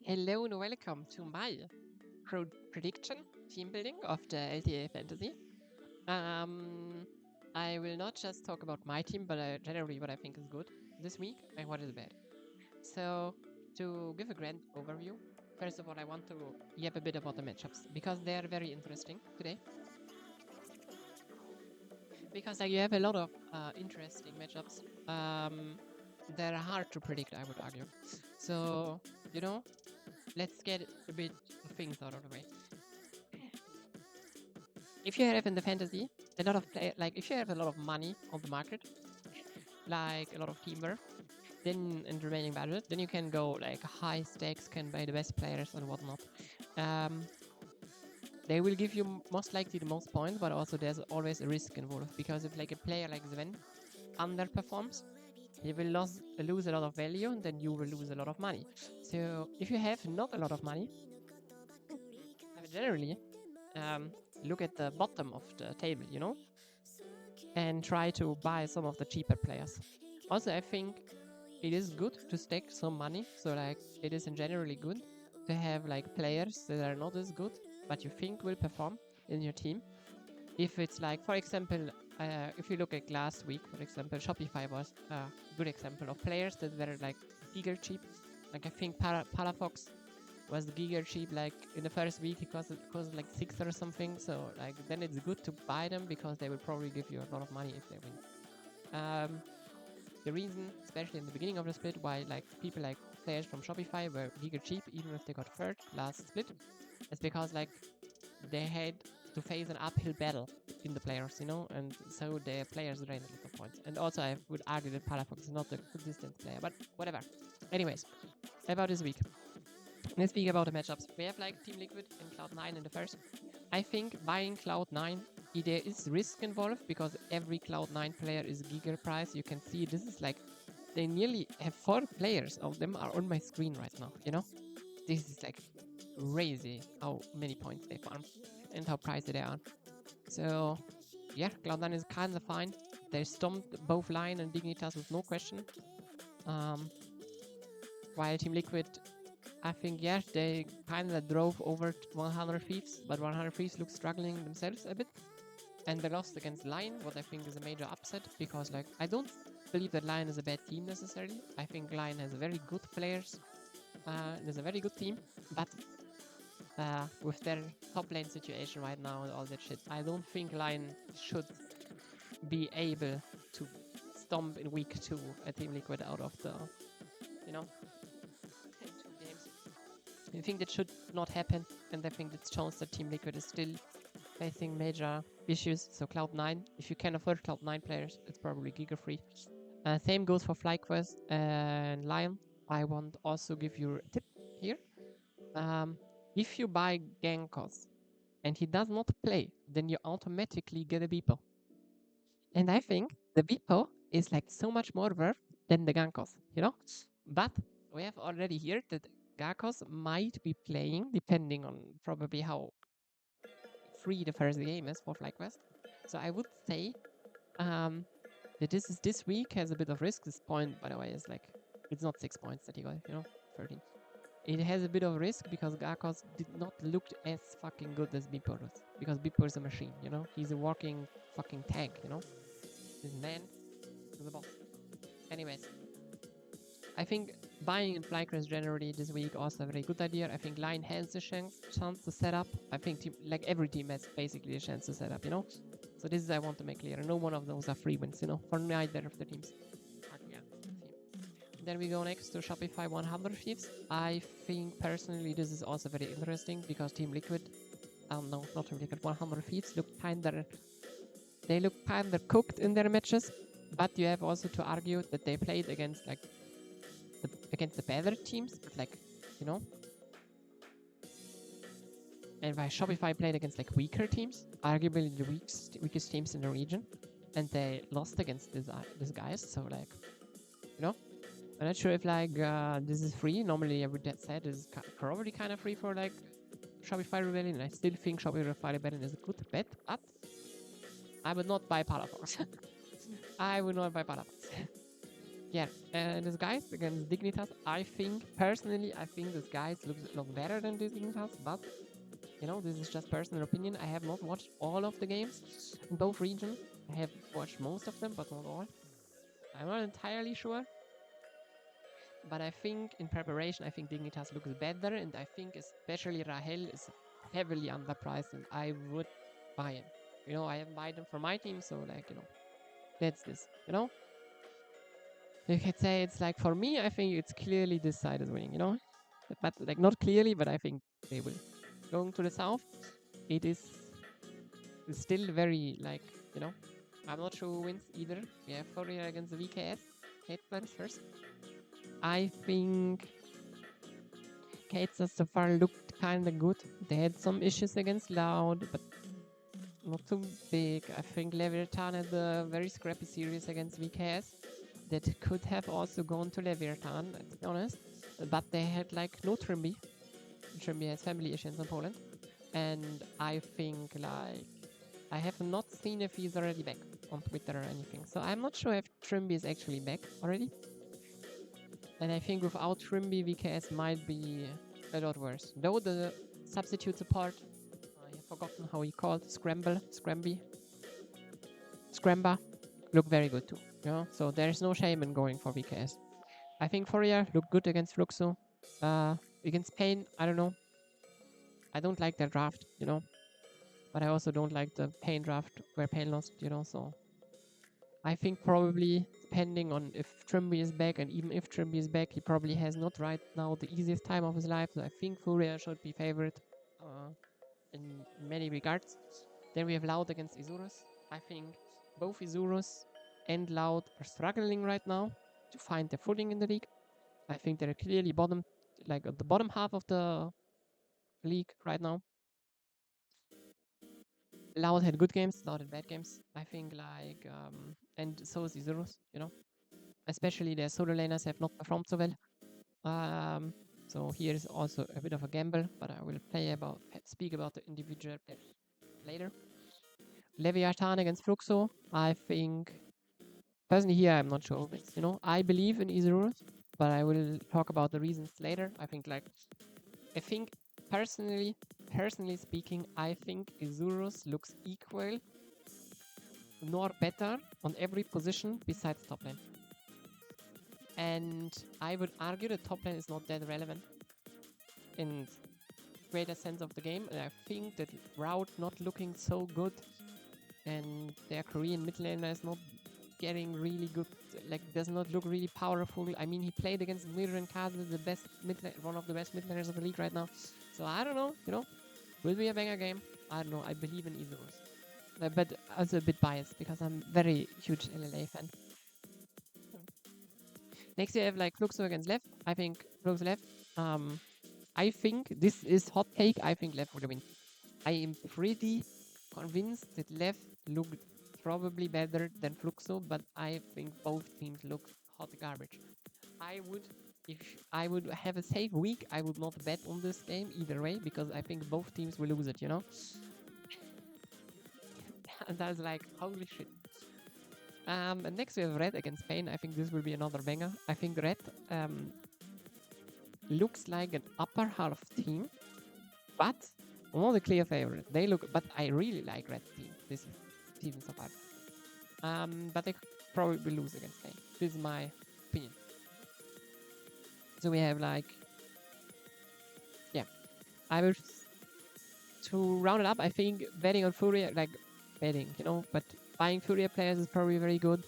Hello and welcome to my prediction team building of the LTA Fantasy. Um, I will not just talk about my team, but generally what I think is good this week and what is bad. So, to give a grand overview, first of all, I want to yap a bit about the matchups because they are very interesting today. Because you have a lot of interesting matchups that are hard to predict, I would argue. So, let's get a bit of things out of the way. If you have in the fantasy a lot of if you have a lot of money on the market, like a lot of teamwork, then in the remaining budget, then you can go like high stakes, can buy the best players and whatnot. They will give you most likely the most points, but also there's always a risk involved because if like a player like Sven underperforms, he will lose a lot of value and then you will lose a lot of money. So if you have not a lot of money, generally look at the bottom of the table, and try to buy some of the cheaper players. Also, I think it is good to stack some money. So like it is in generally good to have like players that are not as good, but you think will perform in your team. If it's like, for example, if you look at last week, for example, Shopify was a good example of players that were like giga cheap. Like I think Palafox was giga cheap. Like in the first week, it cost like 6 or something. So like then it's good to buy them because they will probably give you a lot of money if they win. The reason, especially in the beginning of the split, why like people like players from Shopify were giga cheap even if they got third last split, is because like they had to face an uphill battle in the players, and so their players drained a lot of points. And also, I would argue that Palafox is not a consistent player, but whatever. Anyways, about this week. Let's speak about the matchups. We have like Team Liquid and Cloud9 in the first. I think buying Cloud9, there is risk involved because every Cloud9 player is giga price. You can see this is like, they nearly have 4 players of them are on my screen right now, This is like crazy how many points they farm and how pricey they are. So yeah, Cloud9 is kind of fine. They stomped both Lion and Dignitas with no question. While Team Liquid, I think, yeah, they kind of drove over 100 Thieves, but 100 Thieves look struggling themselves a bit. And they lost against Lion, what I think is a major upset, because like I don't believe that Lion is a bad team necessarily. I think Lion has very good players. There's a very good team, but with their top lane situation right now and all that shit, I don't think Lion should be able to stomp in week 2 a Team Liquid out of the, 2 games. I think that should not happen, and I think that shows that Team Liquid is still facing major issues. So Cloud9, if you can afford Cloud9 players, it's probably giga free. Same goes for FlyQuest and Lion. I want also give you a tip here. If you buy Gankos and he does not play, then you automatically get a Beepo. And I think the Beepo is like so much more worth than the Gankos, But we have already heard that Gankos might be playing, depending on probably how free the first game is for FlyQuest. So I would say that this week has a bit of risk. This point, by the way, is like, it's not 6 points that he got, 13. It has a bit of risk because Garkos did not look as fucking good as Beeper does. Because Beeper is a machine, He's a walking fucking tank, This man is a boss. Anyways, I think buying in FlyQuest generally this week also a very good idea. I think Line has a chance to set up. I think every team has basically a chance to set up, So this is I want to make clear. No one of those are free wins, for neither of the teams. Then we go next to Shopify 100 Thieves. I think personally this is also very interesting because Team Liquid, no, not Team Liquid, 100 Thieves look kinda cooked in their matches, but you have also to argue that they played against against the better teams, but and by Shopify played against weaker teams, arguably the weakest teams in the region, and they lost against these guys. So I'm not sure if this is free. Normally, every set is probably kind of free for Shopify Rebellion. I still think Shopify Rebellion is a good bet, but I would not buy Palafox. I would not buy Palafox. yeah, this guys against Dignitas, I think, personally, I think this guys look better than this Dignitas, but, you know, this is just personal opinion. I have not watched all of the games in both regions. I have watched most of them, but not all. I'm not entirely sure. But I think in preparation, I think Dignitas looks better, and I think especially Rahel is heavily underpriced, and I would buy him. You know, I haven't bought him for my team, so like, you know, that's this. You know, you could say it's like for me, I think it's clearly this side is winning. You know, but like not clearly, but I think they will. Going to the south, it is still very like, you know, I'm not sure who wins either. We have Fourier against the VKS. Kate's first. I think Kate's so far looked kinda good. They had some issues against Loud, but not too big. I think Leviathan had a very scrappy series against VKS that could have also gone to Leviathan, to be honest. But they had like no Trimby. Trimby has family issues in Poland. And I think like I have not seen if he's already back on Twitter or anything. So I'm not sure if Trimby is actually back already. And I think without Trimby, VKS might be a lot worse. Though the substitute support, I have forgotten how he called, Scramby, Scramba, look very good too. You know? So there's no shame in going for VKS. I think Fourier looked good against Fluxo. Against Pain, I don't know. I don't like their draft, you know. But I also don't like the Pain draft where Pain lost, you know, so I think probably depending on if Trimby is back, and even if Trimby is back, he probably has not right now the easiest time of his life. So I think Furia should be favored in many regards. Then we have Loud against Isurus. I think both Isurus and Loud are struggling right now to find their footing in the league. I think they're clearly bottom, like at the bottom half of the league right now. Loud had good games, Loud had bad games. I think like, and so is Isurus, you know. Especially their solo laners have not performed so well. So here is also a bit of a gamble, but I will speak about the individual players later. Leviathan against Fluxo, I think personally here I'm not sure who wins. You know, I believe in Isurus, but I will talk about the reasons later. I think personally speaking, I think Isurus looks equal nor better on every position besides top lane. And I would argue that top lane is not that relevant in greater sense of the game. And I think that Route not looking so good and their Korean mid laner is not getting really good, like does not look really powerful. I mean, he played against Mirror and Kazu, one of the best mid laners of the league right now. So I don't know, you know, will be a banger game. I don't know. I believe in Isurus. But also a bit biased because I'm very huge LLA fan. Next we have like Fluxo against Lev. I think Fluxo Lev. I think this is hot take. I think Lev will win. I am pretty convinced that Lev looked probably better than Fluxo, but I think both teams look hot garbage. If I would have a safe week, I would not bet on this game either way because I think both teams will lose it, you know? And I was like, holy shit. And next we have Red against Pain. I think this will be another banger. I think Red looks like an upper half team, but not a clear favorite. But I really like Red team this season so far. But they could probably lose against Pain. This is my opinion. So we have like, yeah, I will to round it up. I think betting on Furia, like betting, you know, but buying Furia players is probably very good.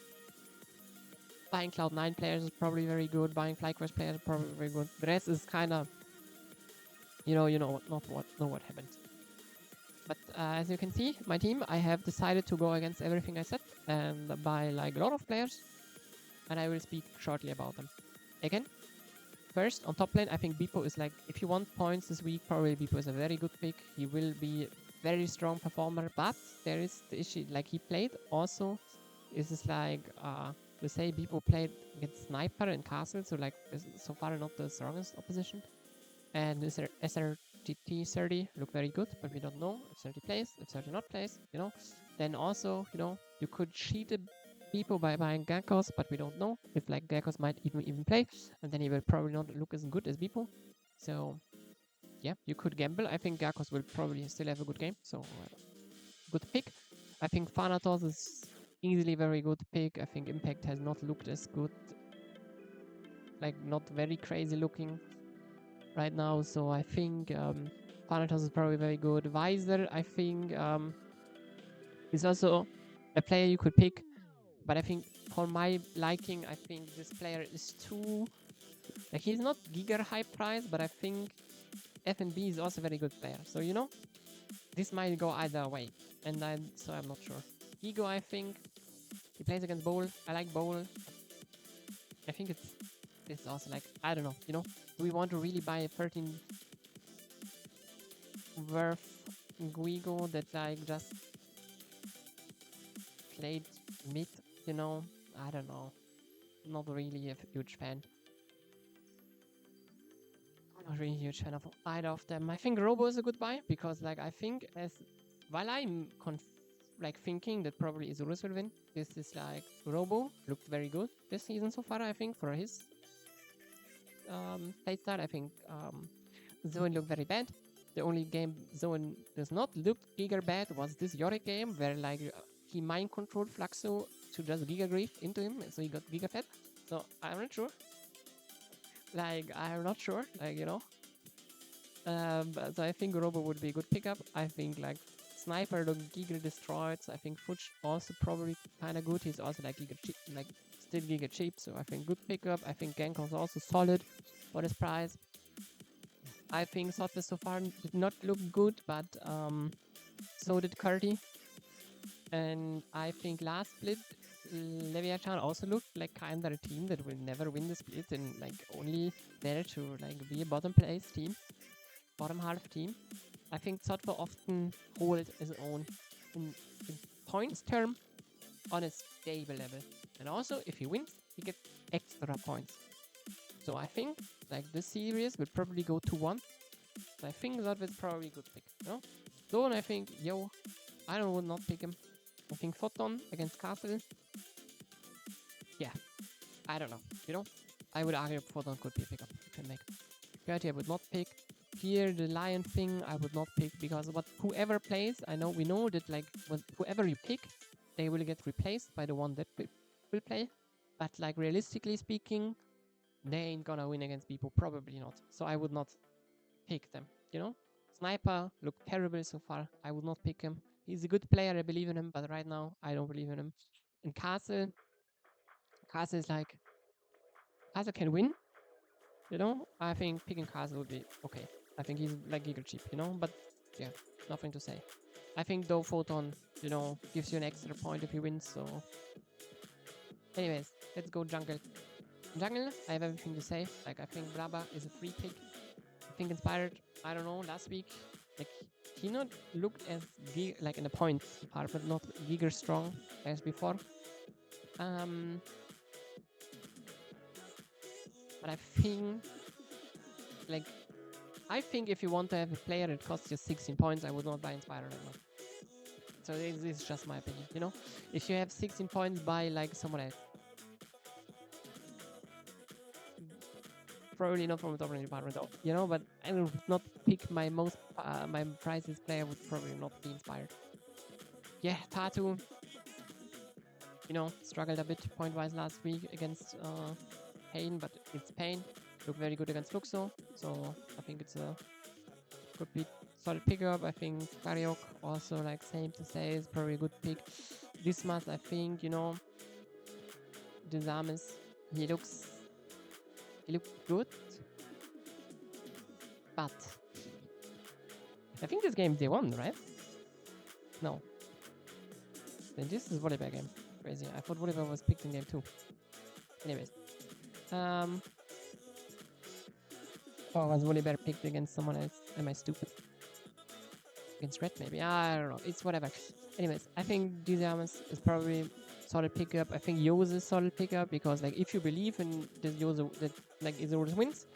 Buying Cloud9 players is probably very good. Buying FlyQuest players is probably very good. The rest is kind of, you know what happened. But as you can see, my team, I have decided to go against everything I said and buy like a lot of players, and I will speak shortly about them. Again, first on top lane, I think Beepo is like, if you want points this week, probably Beepo is a very good pick. He will be very strong performer, but there is the issue, like he played also, is like, to say Beepo played against Sniper and Castle, so like so far not the strongest opposition. And SRTT 30 look very good, but we don't know if 30 plays, if 30 not plays, you know. Then also, you know, you could cheat people by buying Geckos, but we don't know if like Geckos might even play, and then he will probably not look as good as Beeple. So yeah, you could gamble. I think Geckos will probably still have a good game, so good pick. I think Thanatos is easily very good pick. I think Impact has not looked as good, like not very crazy looking right now, so I think Thanatos is probably very good. Visor, I think, is also a player you could pick, but I think for my liking, I think this player is too, like, he's not giga high price, but I think FNB is also a very good player. So, you know, this might go either way, and so I'm not sure. Ego, I think, he plays against Bowl. I like Bowl. I think it's also like, I don't know, you know, do we want to really buy a 13 worth Guigo that like just played mid, you know? I don't know. Not really a huge fan. Not really a huge fan of either of them. I think Robo is a good buy because, like, I think while I'm like thinking that probably Isurus will win, this is like Robo looked very good this season so far. I think for his playstyle, I think Zoan looked very bad. The only game Zoan does not look giga bad was this Yorick game where like he mind controlled Fluxo to just Giga Grief into him, so he got Giga Fed. So I'm not sure. Like, I'm not sure, like, you know. So I think Robo would be a good pickup. I think like Sniper look Giga destroyed. So I think Fuchs also probably kind of good. He's also like Giga cheap, like still Giga cheap. So I think good pickup. I think Genkon's also solid for this price. I think Sotvis so far did not look good, but so did Curdy. And I think last split, Leviathan also looked like kind of a team that will never win the split and like only there to like be a bottom place team, bottom half team. I think Sotva often holds his own in points term on a stable level. And also, if he wins, he gets extra points. So I think like this series will probably go 2-1. So I think that was probably a good pick. You know? Zone, I think, I would not pick him. I think Photon against Castle. Yeah, I don't know. You know, I would argue Photon could be a pickup you can make. Gertie, I would not pick. Here, the Lion thing, I would not pick because whoever plays, we know that like whoever you pick, they will get replaced by the one that will play. But like realistically speaking, they ain't gonna win against people. Probably not. So I would not pick them. You know, Sniper looked terrible so far. I would not pick him. He's a good player. I believe in him, but right now I don't believe in him. And Castle is like Castle can win. You know, I think picking Castle would be okay. I think he's like giga cheap, you know, but yeah, nothing to say. I think though Photon, you know, gives you an extra point if he wins, so anyways, let's go jungle. Jungle, I have everything to say. Like I think Braba is a free pick. I think Inspired, I don't know, last week, like he not looked as like in the points department, not giga strong as before. But I think if you want to have a player that costs you 16 points, I would not buy Inspire right now. So this is just my opinion, you know? If you have 16 points, buy like someone else. Probably not from the top range department though, you know? But I will not pick my my prices player would probably not be Inspired. Yeah, Tatu, you know, struggled a bit point-wise last week against Pain, but it's Pain. Looked very good against Fluxo, so I think it's a could be solid pickup. I think Kariok also, like, same to say, is probably a good pick. Dismas, I think, you know, Disamis, he looks good, but I think this game they won, right? No. Then this is volleyball game. Crazy. I thought volleyball was picked in game 2. Anyways. Or was volleyball picked against someone else? Am I stupid? Against Red, maybe? I don't know. It's whatever. Anyways, I think Disamis is probably solid pickup. I think Yose is solid pickup because, like, if you believe in this Yose that like Isurus wins,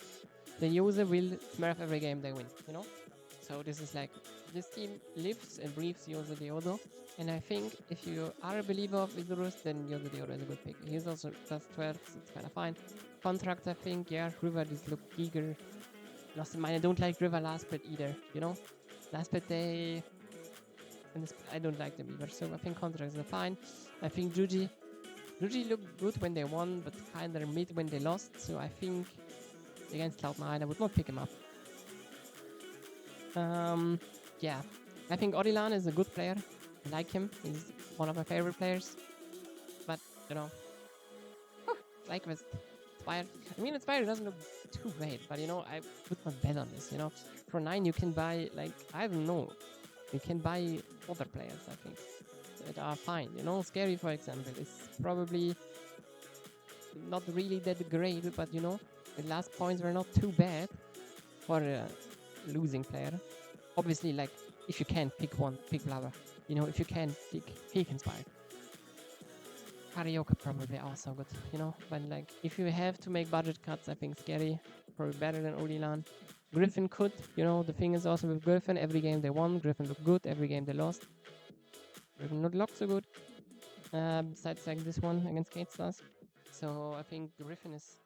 then Yose will smurf every game they win, you know? So this is like this team lives and breathes Yozo Diodo, and I think if you are a believer of Idurus, then Yozo Diodo is a good pick. He's also plus 12, so it's kind of fine. Contract, I think, yeah, River does look eager. Lost in mind, I don't like River last bit either, you know? Last bit they... I don't like them either, so I think contracts are fine. I think Juji looked good when they won, but kind of mid when they lost, so I think against Cloud9 I would not pick him up. Yeah, I think Orilan is a good player. I like him. He's one of my favorite players. But, you know, like with Inspired. I mean, Inspired doesn't look too great, but, you know, I would not bet on this, you know. For 9, you can buy, like, I don't know. You can buy other players, I think, that are fine. You know, Scary, for example, is probably not really that great, but, you know, the last points were not too bad for a losing player. Obviously, like, if you can pick one, pick Lava. You know, if you can pick Inspired. Karaoke probably also good, you know. But like, if you have to make budget cuts, I think Scary probably better than Orilan. Griffin could, you know. The thing is also with Griffin, every game they won, Griffin looked good. Every game they lost, Griffin not looked so good. Besides like this one against Kate Stars. So I think Griffin is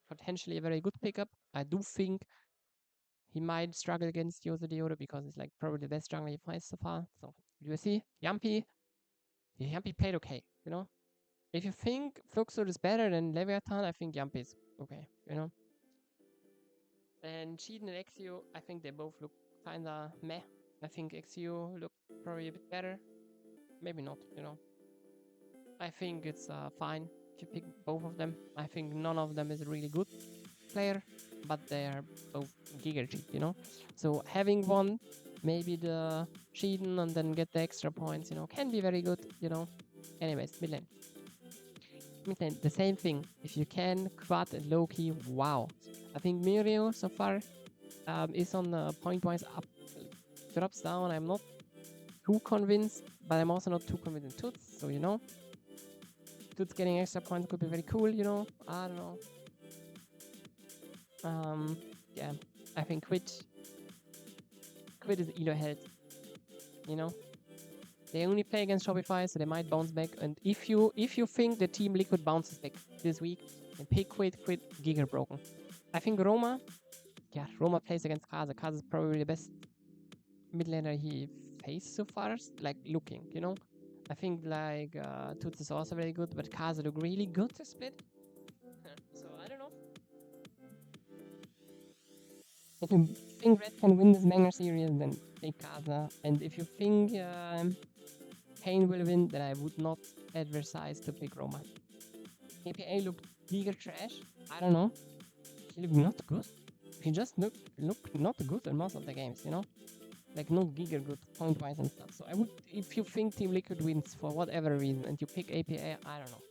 potentially a very good pickup. I do think he might struggle against Yozo Diodo because it's like probably the best jungler he fights so far. So you see, Yampi played okay, you know. If you think Fluxor is better than Leviathan, I think Yampi is okay, you know. And Cheaten and Exio, I think they both look kinda meh. I think Exio look probably a bit better. Maybe not, you know. I think it's fine if you pick both of them. I think none of them is a really good player, but they are both giga cheap, you know. So having one, maybe the Cheaten and then get the extra points, you know, can be very good, you know. Anyways, mid lane. The same thing. If you can quad and low key, wow. I think Mirio so far is on point wise up, drops down. I'm not too convinced, but I'm also not too convinced in Toots. So you know, Toots getting extra points could be very cool. You know, I don't know. Yeah, I think Quid is elo head. You know, they only play against Shopify, so they might bounce back. And if you think the Team Liquid bounces back this week, then pick Quid giga broken. I think Roma plays against Kaza. Kaza is probably the best mid laner he faced so far, like looking, you know. I think like Toots is also very good, but Kaza look really good to split. So I don't know. If you think Red can win this banger series, then take Kaza. And if you think Pain will win, then I would not advertise to pick Roma. APA looked giga trash. I don't know. He looked not good. He just looked not good in most of the games, you know? Like not giga good point wise and stuff. So I would, if you think Team Liquid wins for whatever reason and you pick APA, I don't know.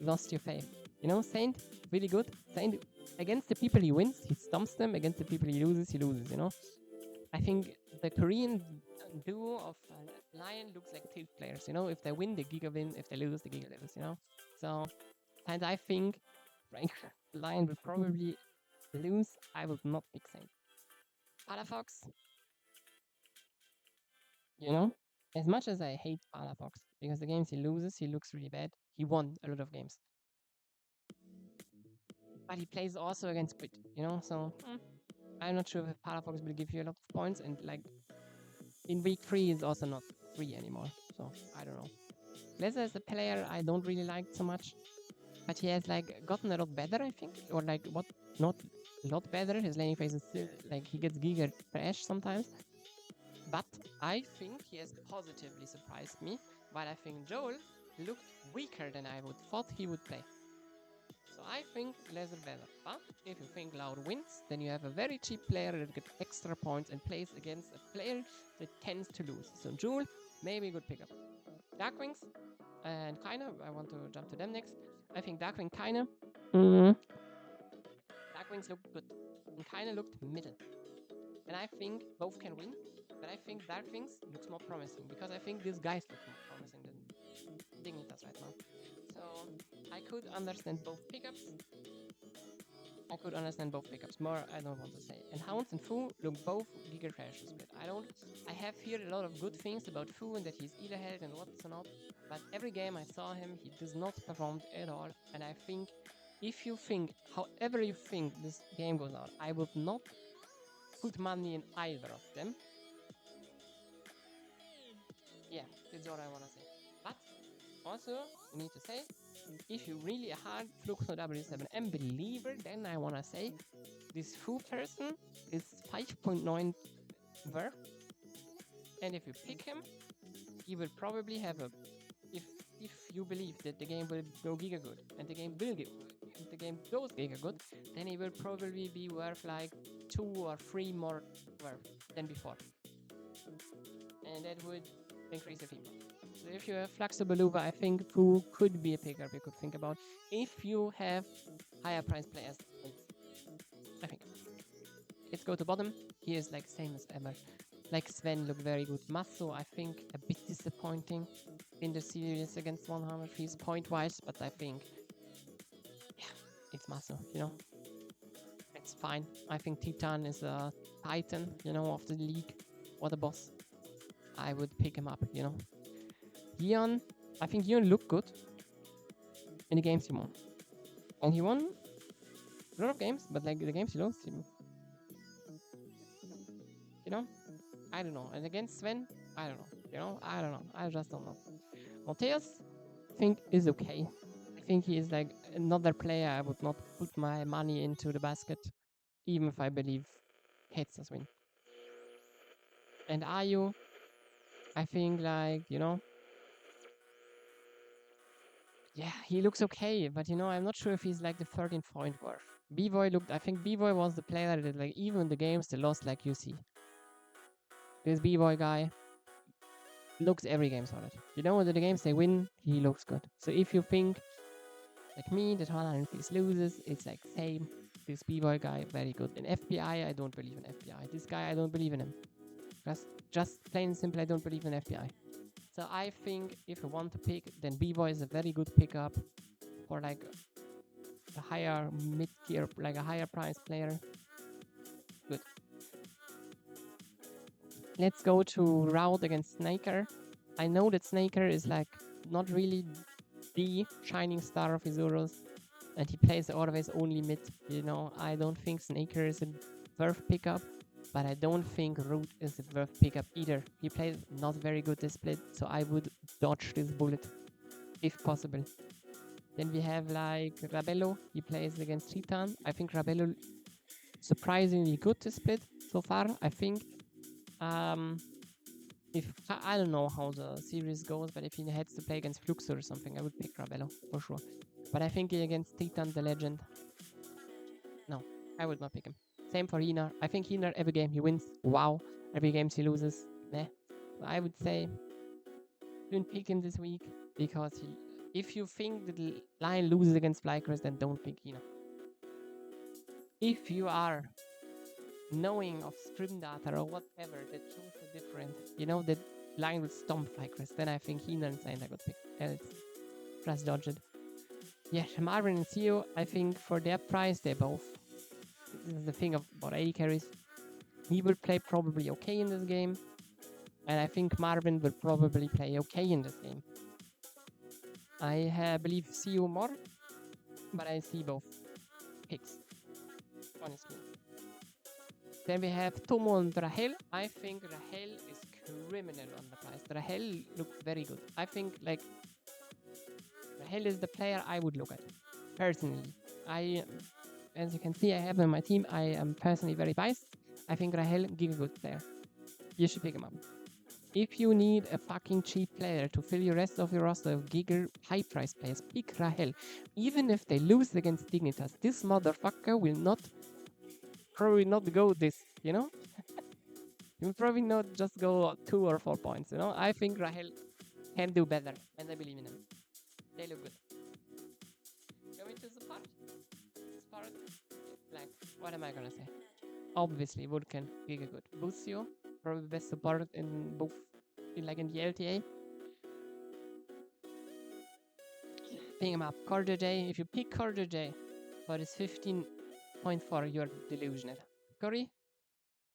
Lost your faith. You know, Saint, really good. Saint, against the people he wins, he stomps them. Against the people he loses, you know? I think the Korean duo of Lion looks like tilt players, you know? If they win, the Giga win. If they lose, the Giga lose, you know? So, and I think Frank Lion will probably lose. I would not pick Saint. Palafox, you know? As much as I hate Palafox, because the games he loses, he looks really bad. He won a lot of games. But he plays also against Quid, you know? So, I'm not sure if Palafox will give you a lot of points. And like, in week 3 is also not 3 anymore. So, I don't know. Leza is a player I don't really like so much. But he has like gotten a lot better, I think. Or like, what? Not a lot better. His laning phase is still, like, he gets giga trash sometimes. But I think he has positively surprised me, while I think Joel looked weaker than I would thought he would play. So I think Laser better. But if you think Loud wins, then you have a very cheap player that gets extra points and plays against a player that tends to lose. So Joel, maybe a good pickup. Darkwings and Kaina, I want to jump to them next. I think Darkwing Kaina. Darkwings looked good. And Kaina looked middle. And I think both can win. But I think Darkwings looks more promising because I think these guys look more promising than Dignitas right now. So I could understand both pickups. I could understand both pickups. More I don't want to say. And Hounds and Fu look both Giga Trash split. I have heard a lot of good things about Fu and that he's either held and what's not. But every game I saw him, he does not perform at all. And I think if you think, however you think this game goes on, I would not put money in either of them. Yeah, that's all I want to say. But also, you need to say, if you really a hard Fluxo W7M believer, then I want to say this Fu person is 5.9 worth. And if you pick him, he will probably have a. If you believe that the game will go giga good and the game will if the game goes giga good, then he will probably be worth like 2 or 3 more worth than before. And that would increase your team. So if you have flexible Luva, I think Fu could be a pickup you could think about. If you have higher price players, I think. Let's go to bottom. He is like same as ever. Like Sven looked very good. Masso, I think, a bit disappointing in the series against 100 fees point-wise, but I think, yeah, it's Masso, you know? It's fine. I think Titan is a titan, you know, of the league. What a boss. I would pick him up, you know? Yeon, I think Yeon looked good in the games he won. And he won a lot of games, but like the games he lost, you know? I don't know. And against Sven, I don't know. You know, I don't know. I just don't know. Mateus, I think, is okay. I think he is like another player I would not put my money into the basket, even if I believe Hits does win. And Ayu, I think like, you know, yeah, he looks okay, but you know, I'm not sure if he's like the 13 point worth. B-Boy looked, I think B-Boy was the player that like even the games they lost like you see. This B-Boy guy looks every game solid. You know, the games they win, he looks good. So if you think like me, that 100 piece loses, it's like same. This B-Boy guy, very good. In FBI, I don't believe in FBI. This guy, I don't believe in him. Just plain and simple, I don't believe in FBI. So I think if you want to pick, then B-Boy is a very good pickup for like a higher mid-tier, like a higher price player. Good. Let's go to Route against Snaker. I know that Snaker is like not really the shining star of Isurus, and he plays always only mid. You know, I don't think Snaker is a worth pickup, but I don't think Root is a worth pickup either. He plays not very good this split, so I would dodge this bullet if possible. Then we have like Rabello. He plays against Titan. I think Rabello surprisingly good this split so far. I think if I don't know how the series goes, but if he had to play against Fluxo or something, I would pick Rabello for sure. But I think against Titan, the legend, no, I would not pick him. Same for Hina. I think Hina every game he wins. Wow. Every game he loses. Meh. So I would say don't pick him this week because if you think that the Lion loses against Flycrest, then don't pick Hina. If you are knowing of stream data or whatever that shows the different, you know, that Lion would stomp Flycrest, then I think Hina and Saint I could pick. Else, just dodge it. Yeah, Marvin and Theo, I think for their price, they're both. This is the thing about AD carries. He will play probably okay in this game. And I think Marvin will probably play okay in this game. I believe Theo more, but I see both picks, honestly. Then we have Tomo and Rahel. I think Rahel is criminal on the price. Rahel looks very good. I think like Rahel is the player I would look at, personally. As you can see, I have him on my team. I am personally very biased. I think Rahel is a good player. You should pick him up. If you need a fucking cheap player to fill your rest of your roster of giga high price players, pick Rahel. Even if they lose against Dignitas, this motherfucker will probably not go this, you know? He will probably not just go 2 or 4 points, you know? I think Rahel can do better, and I believe in him. They look good. Going to support? Support? Like, what am I gonna say? Obviously, Vulcan, giga good. Bucio, probably best support in both, in the LTA. Pick him up. Corda J, if you pick Corda J for his 15 point for your delusional. Curry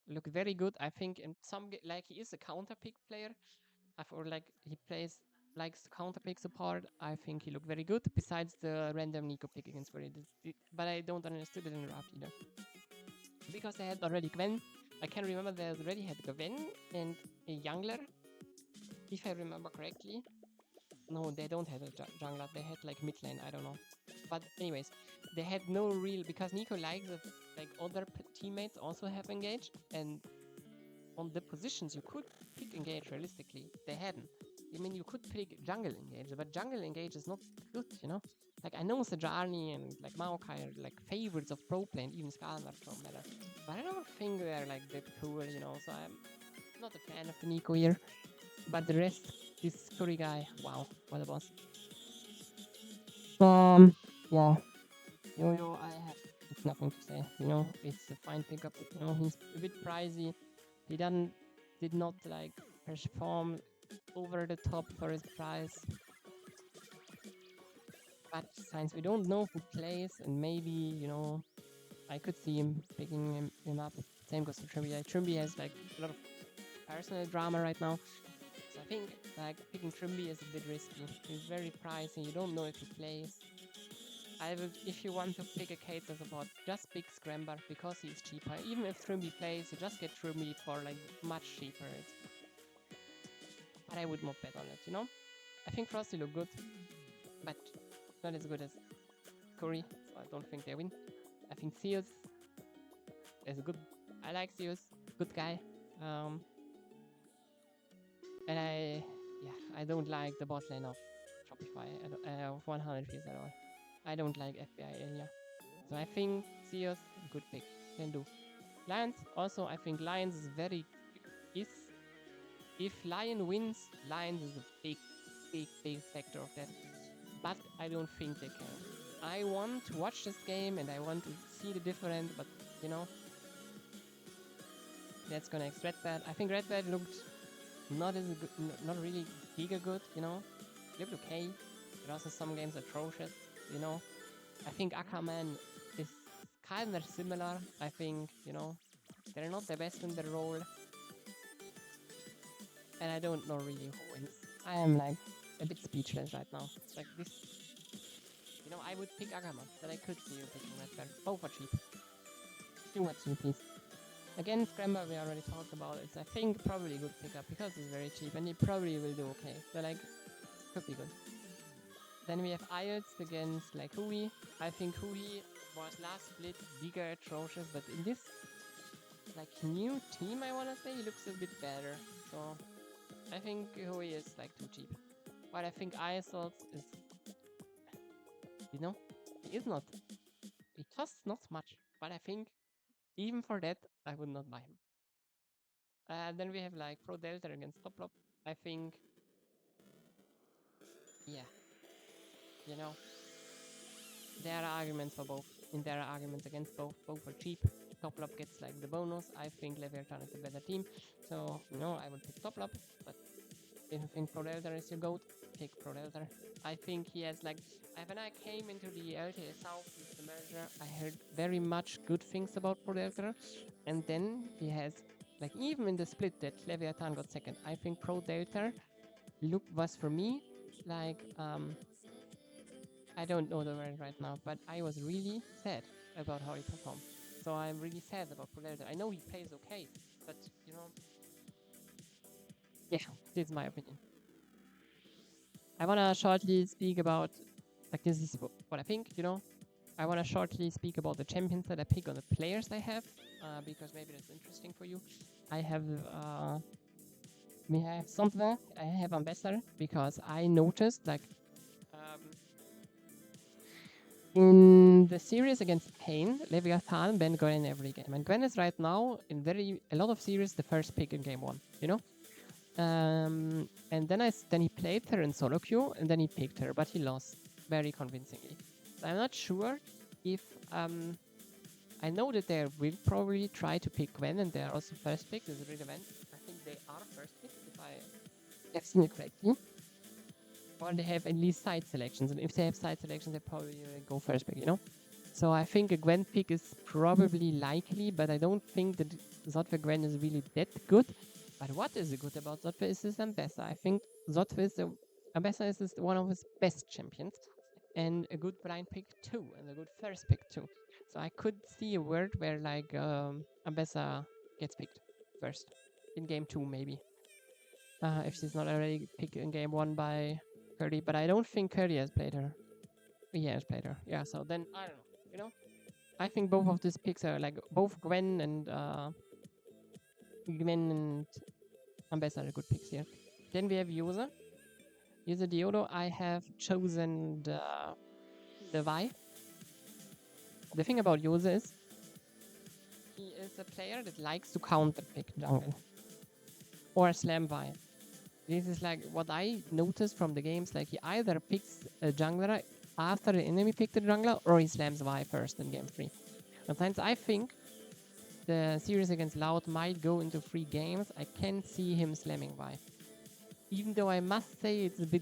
look very good. I think in some like he is a counter pick player. Or like he plays likes counter pick support. I think he looked very good. Besides the random Nico pick against Curry, but I don't understood it in the draft either because they had already Gwen. I can remember they already had Gwen and a jungler, if I remember correctly. No, they don't have a jungler. They had like mid lane. I don't know. But anyways, they had no real because Nico likes that like other teammates also have engaged, and on the positions you could pick engage realistically, they hadn't. I mean, you could pick jungle engage, but jungle engage is not good, you know. Like I know Sejuani and like Maokai are like favorites of pro play, and even Skarner don't matter. But I don't think they're like that cool, you know. So I'm not a fan of the Nico here. But the rest, this Curry guy, wow, what a boss. Yeah. Yo, I have nothing to say. You know, it's a fine pickup. You know, he's a bit pricey. He did not like perform over the top for his price. But since we don't know who plays, and maybe, you know, I could see him picking him up. Same goes for Trimby. Trimby has like a lot of personal drama right now. So I think like picking Trimby is a bit risky. He's very pricey. You don't know if he plays. I would, if you want to pick a Kato support, just pick Scramber because he's cheaper. Even if Trimby plays, you just get Trimby for like much cheaper. But I would not bet on it, you know? I think Frosty look good, but not as good as Curry, so I don't think they win. I think Zeus is good. I like Zeus, good guy. And I don't like the bot lane of Shopify, of 100 piece at all. I don't like FBI area. So I think Zeus, good pick, can do. Lions, also I think Lions is very, if Lion wins, Lions is a big factor of that. But I don't think they can. I want to watch this game and I want to see the difference, but you know, that's gonna Red Bad. I think Red Bad looked not as good, not really giga good, you know. Looked okay, but also some games atrocious, you know. I think Ackerman is kind of similar. I think, you know, they're not the best in their role. And I don't know really who wins. I am like a bit speechless right now. Like this, you know, I would pick Ackerman, but I could see you picking Red Bear. Both are cheap. Too much cheap, please. Again, Scramble we already talked about. It's I think probably a good pickup because it's very cheap and he probably will do okay. So like, could be good. Then we have IELTS against like Hui. I think Hui was last split bigger atrocious, but in this like new team I wanna say he looks a bit better. So I think Hui is like too cheap. But I think IELTS is, you know, he is not, he costs not much. But I think even for that I would not buy him. Then we have like Pro Delta against Toplop. I think, yeah, you know, there are arguments for both. And there are arguments against both. Both are cheap. Toplop gets like the bonus. I think Leviathan is a better team. So, you know, I would pick Toplop. But if you think Pro Delta is your GOAT, pick Pro Delta. I think he has like, when I came into the LTA South with the merger, I heard very much good things about Pro Delta. And then he has, like even in the split that Leviathan got second, I think Pro Delta was for me like, I don't know the word right now, but I was really sad about how he performed. So I'm really sad about Pro Delta. I know he plays okay, but you know, yeah, this is my opinion. I wanna shortly speak about, like this is what I think, you know. I wanna shortly speak about the champions that I pick on the players I have, because maybe that's interesting for you. I have something. I have Ambassador because I noticed like in the series against Pain, Leviathan banned Gwen every game, and Gwen is right now in a lot of series the first pick in game 1, you know. And then he played her in solo queue, and then he picked her, but he lost very convincingly. So I'm not sure if I know that they will probably try to pick Gwen, and they are also first pick. This is a real event. I think they are first pick if I have seen it correctly. Or they have at least side selections, and if they have side selections, they probably go first pick, you know? So I think a Gwen pick is probably likely, but I don't think that Zotwe Gwen is really that good. But what is good about Zotwe is his Ambessa. I think Zotwe is Ambessa is one of his best champions, and a good blind pick too, and a good first pick too. So I could see a world where like Ambessa gets picked first in game 2 maybe, if she's not already picked in game 1 by Curdy. But I don't think Curdy has played her. He has played her. Yeah. So then I don't know. You know, I think both of these picks are like both Gwen and Ambessa are good picks here. Then we have User. User Diodo. I have chosen the Vi. The thing about User is he is a player that likes to counter pick jungle or slam Vi. This is like what I noticed from the games. Like he either picks a jungler after the enemy picked the jungler, or he slams Vi first in game 3. Sometimes I think the series against Loud might go into 3 games. I can see him slamming Vi. Even though I must say it's a bit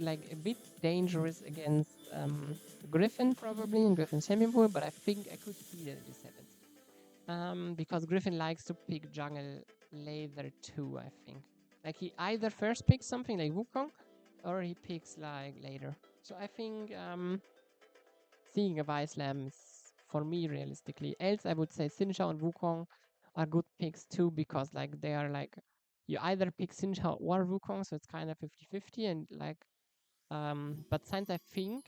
a bit dangerous against Griffin probably in Griffin's champion pool, but I think I could see that this happens. Because Griffin likes to pick jungle later too, I think. Like he either first picks something like Wukong, or he picks like later. So I think seeing a Vi slam is for me realistically. Else I would say Xin Zhao and Wukong are good picks too, because like they are like you either pick Xin Zhao or Wukong, so it's kind of 50-50, and like but since I think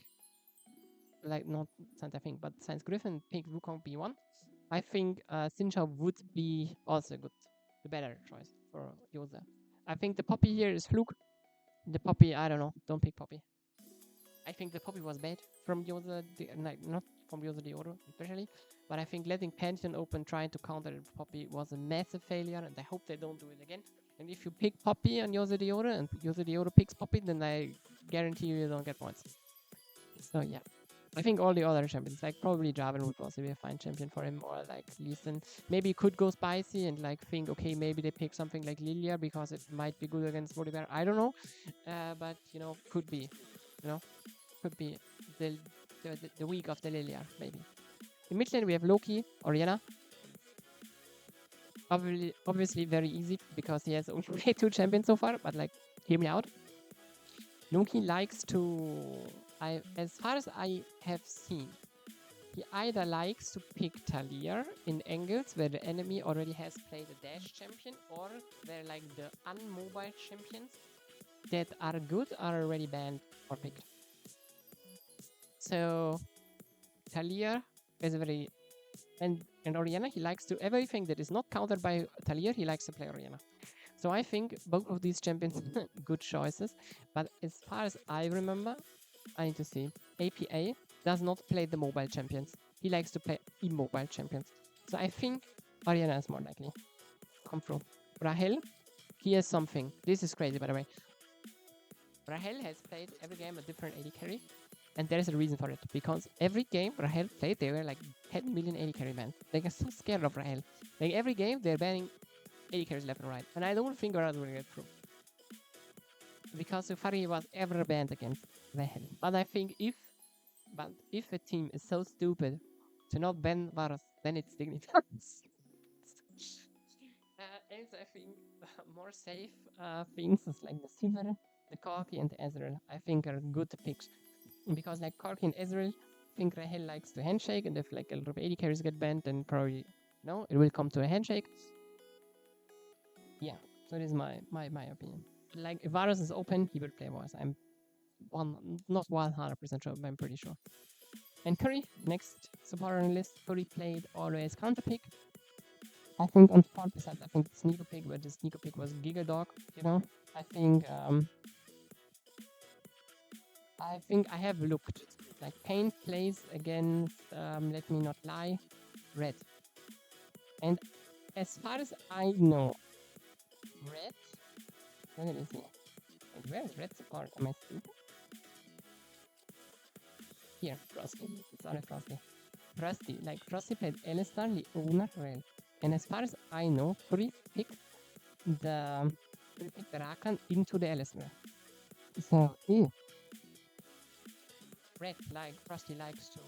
like not since I think, but since Griffin picked Wukong B1, I think Xin Zhao would be also the better choice for Yoza. I think the Poppy here is Fluke. The Poppy, I don't know, don't pick Poppy. I think the Poppy was bad from Yoza, not from Yoza Deoro especially, but I think letting Pantheon open trying to counter the Poppy was a massive failure, and I hope they don't do it again. And if you pick Poppy on Yoza Deoro and Yoza Deoro picks Poppy, then I guarantee you don't get points. So yeah. I think all the other champions, like probably Jarvan would also be a fine champion for him, or like Lee Sin. Maybe he could go spicy and like think, okay, maybe they pick something like Lilia because it might be good against Volibear. I don't know, but you know, could be, could be the week of the Lilia, maybe. In mid lane we have Loki, Orianna. Obviously very easy because he has only played 2 champions so far, but like, hear me out. Loki likes to, as far as I have seen, he either likes to pick Talir in angles where the enemy already has played a dash champion, or where like the unmobile champions that are good are already banned or picked. So Talir is very, and Orianna, he likes to, everything that is not countered by Talir, he likes to play Orianna. So I think both of these champions good choices, but as far as I remember, I need to see. APA does not play the mobile champions. He likes to play immobile champions. So I think Orianna is more likely. Come through. Rahel, he has something. This is crazy, by the way. Rahel has played every game a different AD carry, and there is a reason for it. Because every game Rahel played, they were like 10 million AD carry bans. They are so scared of Rahel. Like every game, they're banning AD carries left and right. And I don't think Varus will get through. Because so far he was ever banned against Rahel. But I think if a team is so stupid to not ban Varus, then it's Dignitas. And I think more safe things is like the Sivir, the Corki, and the Ezreal, I think are good picks. Because like Corki and Ezreal, I think Rahel likes to handshake, and if like a lot of AD carries get banned, then probably it will come to a handshake. Yeah, so this is my opinion. Like if Varus is open, he will play Varus. I'm not 100% sure, but I'm pretty sure. And Curry, next support on the list. Curry played always counter pick. I think on support besides I think sneaker pick, but the sneaker pick was Giga Dog, I think I have looked. Like Pain plays against let me not lie, Red. And as far as I know, Red, let me see. Wait, where is Red support? Am I stupid? Here, Frosty. It's on a Frosty. Frosty played Alistar, Leona, Rel. And as far as I know, Free picked the Rakan into the Alistar. So, Red, like Frosty likes to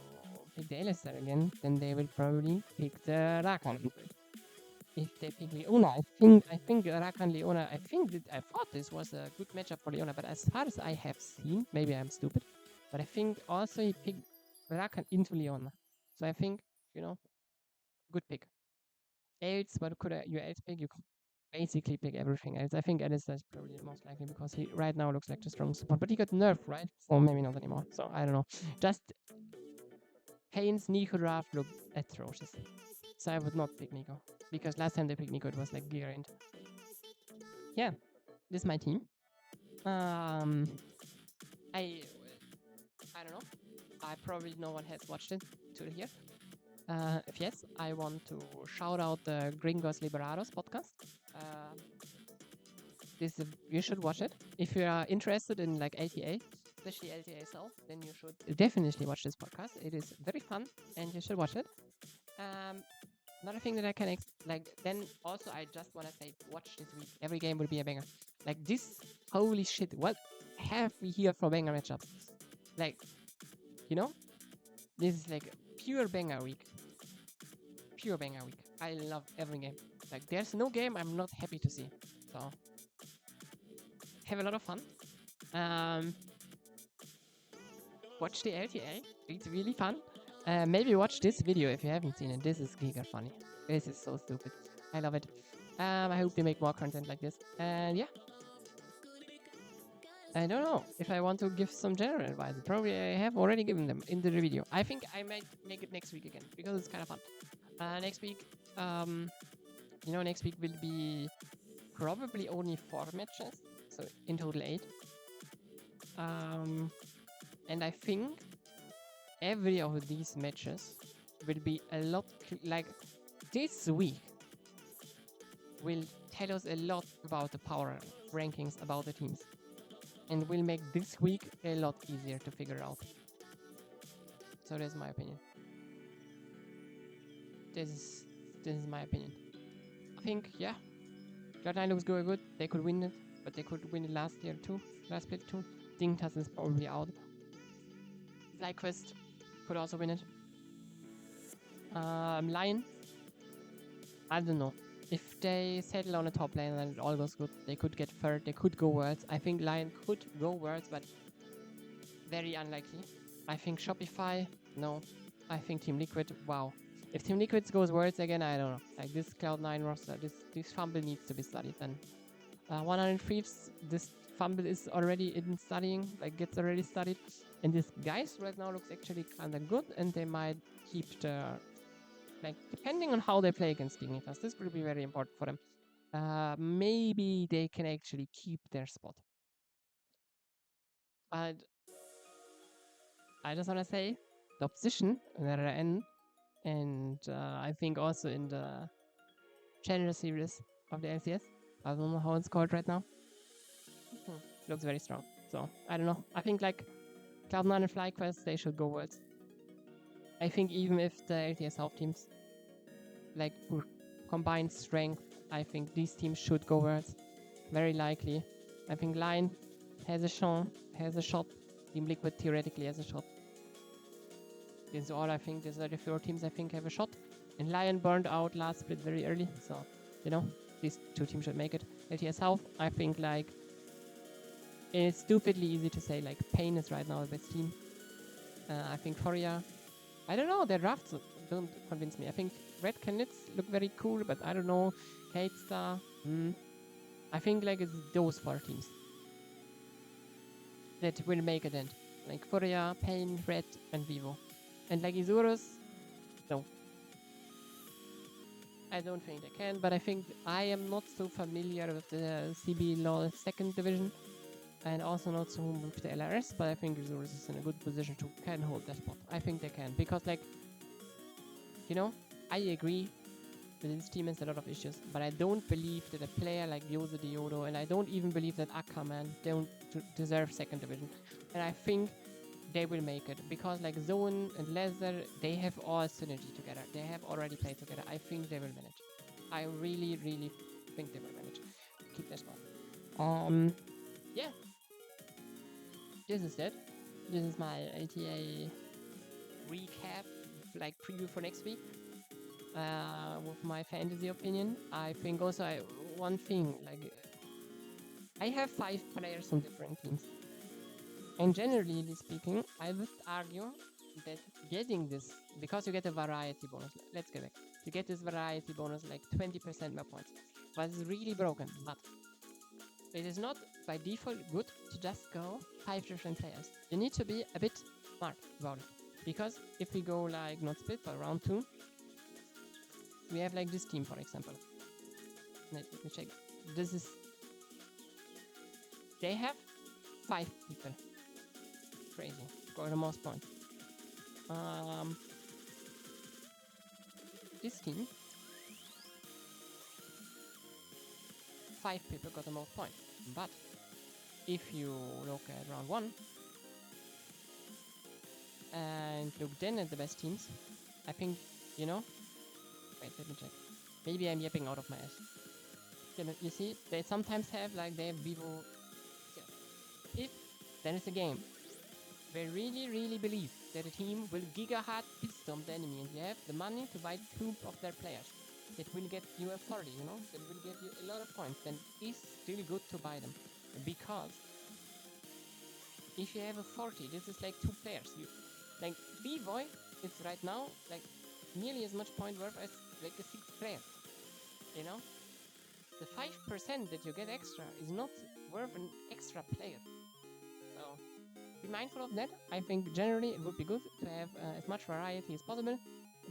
pick the Alistair again, then they will probably pick the Rakan. If they pick Leona, I think Rakan Leona, I thought this was a good matchup for Leona, but as far as I have seen, maybe I'm stupid, but I think also he picked Rakan into Leona. So I think, good pick. Else, what could you else pick? You could basically pick everything else. I think Alistair is probably the most likely because he right now looks like the strong support, but he got nerfed, right? Or maybe not anymore. So I don't know. Just Haynes, Nico draft look atrocious. So I would not pick Nico. Because last time they picked Nico, it was like gear end. Yeah, this is my team. I don't know. I probably no one has watched it till here. If yes, I want to shout out the Gringos Liberados podcast. You should watch it. If you are interested in like LTA, especially LTA South, then you should definitely watch this podcast. It is very fun and you should watch it. Another thing that I can then also I just want to say, watch this week. Every game will be a banger. Like this, holy shit! What have we here for banger matchups? Like, this is like pure banger week. Pure banger week. I love every game. Like there's no game I'm not happy to see. So have a lot of fun. Watch the LTA. It's really fun. Maybe watch this video if you haven't seen it. This is giga funny. This is so stupid. I love it. I hope they make more content like this. And yeah. I don't know if I want to give some general advice. Probably I have already given them in the video. I think I might make it next week again because it's kind of fun. Next week, next week will be probably only 4 matches. So in total 8. And I think every of these matches will be a lot like this week will tell us a lot about the power rankings about the teams and will make this week a lot easier to figure out. So that's my opinion. This is my opinion. I think, yeah, Cloud9 looks going good. They could win it, but they could win it last year too. Last split too. Dingtas is probably out. FlyQuest could also win it. Lion, I don't know. If they settle on a top lane and it all goes good, they could get third. They could go Worlds. I think Lion could go Worlds, but very unlikely. I think Shopify, no. I think Team Liquid, wow. If Team Liquid goes Worlds again, I don't know. Like this Cloud9 roster, this fumble needs to be studied then. 100 Thieves, this fumble is already in studying, like gets already studied. And this guys right now looks actually kinda good, and they might keep the, like, depending on how they play against Dignitas, this will be very important for them. Maybe they can actually keep their spot. But I just want to say, the opposition, RN, and I think also in the Challenger series of the LCS, I don't know how it's called right now, looks very strong. So, I don't know. I think like Cloud9 and FlyQuest, they should go Worlds. I think even if the LTS South teams like combined strength, I think these teams should go Worlds. Very likely. I think Lion has a shot. Team Liquid theoretically has a shot. This is all I think. These are the 4 teams I think have a shot. And Lion burned out last split very early. So, these 2 teams should make it. LTS South, I think like it's stupidly easy to say like Pain is right now the best team. I think Foria, I don't know, their drafts don't convince me. I think Red Canids look very cool, but I don't know. Hate Star, I think like it's those 4 teams that will make it end. Like Foria, Pain, Red, and Vivo. And like Isurus, no. I don't think they can, but I think I am not so familiar with the CB LoL 2nd division. And also not so with the LRS, but I think Isurus is in a good position to can hold that spot. I think they can, because like, I agree that this team has a lot of issues, but I don't believe that a player like Yose Diodo, and I don't even believe that Akaman don't deserve 2nd division. And I think they will make it, because like Zone and Leather, they have all synergy together. They have already played together. I think they will manage. I really, really think they will manage to keep their spot. Yeah. This is it. This is my LTA recap like preview for next week with my fantasy opinion. I think also one thing, like I have 5 players on different teams. And generally speaking, I would argue that getting this, because you get a variety bonus, let's get back. You get this variety bonus like 20% more points. But it's really broken. But it is not by default good to just go 5 different players. You need to be a bit smart about it. Because if we go like not split but round 2, we have like this team for example. Let me check. This is, they have 5 people. Crazy. Score the most points. This team, 5 people got the most points. But if you look at round 1 and look then at the best teams, I think, you know, wait, let me check. Maybe I'm yapping out of my ass. You see, they sometimes have like they have Vivo. If then it's a game, they really believe that a team will giga-hard pit-stomp the enemy and you have the money to buy 2 of their players. That will get you a 40, you know? That will get you a lot of points. Then it's still good to buy them. Because if you have a 40, this is like 2 players. You, like, B-Boy is right now like nearly as much point worth as like a 6th player. You know? The 5% that you get extra is not worth an extra player. So be mindful of that. I think generally it would be good to have as much variety as possible.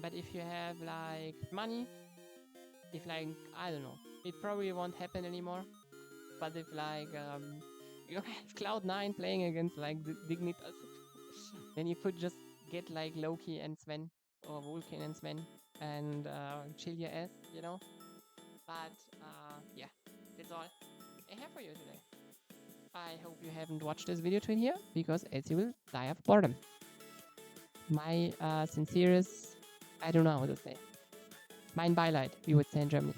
But if you have like money, if like, I don't know, it probably won't happen anymore. But if like you have Cloud9 playing against like Dignitas, then you could just get like Loki and Sven or Vulcan and Sven and chill your ass, you know. But yeah, that's all I have for you today. I hope you haven't watched this video till here, because else you will die of boredom. My sincerest, I don't know how to say, mein Beileid, we would say in Germany.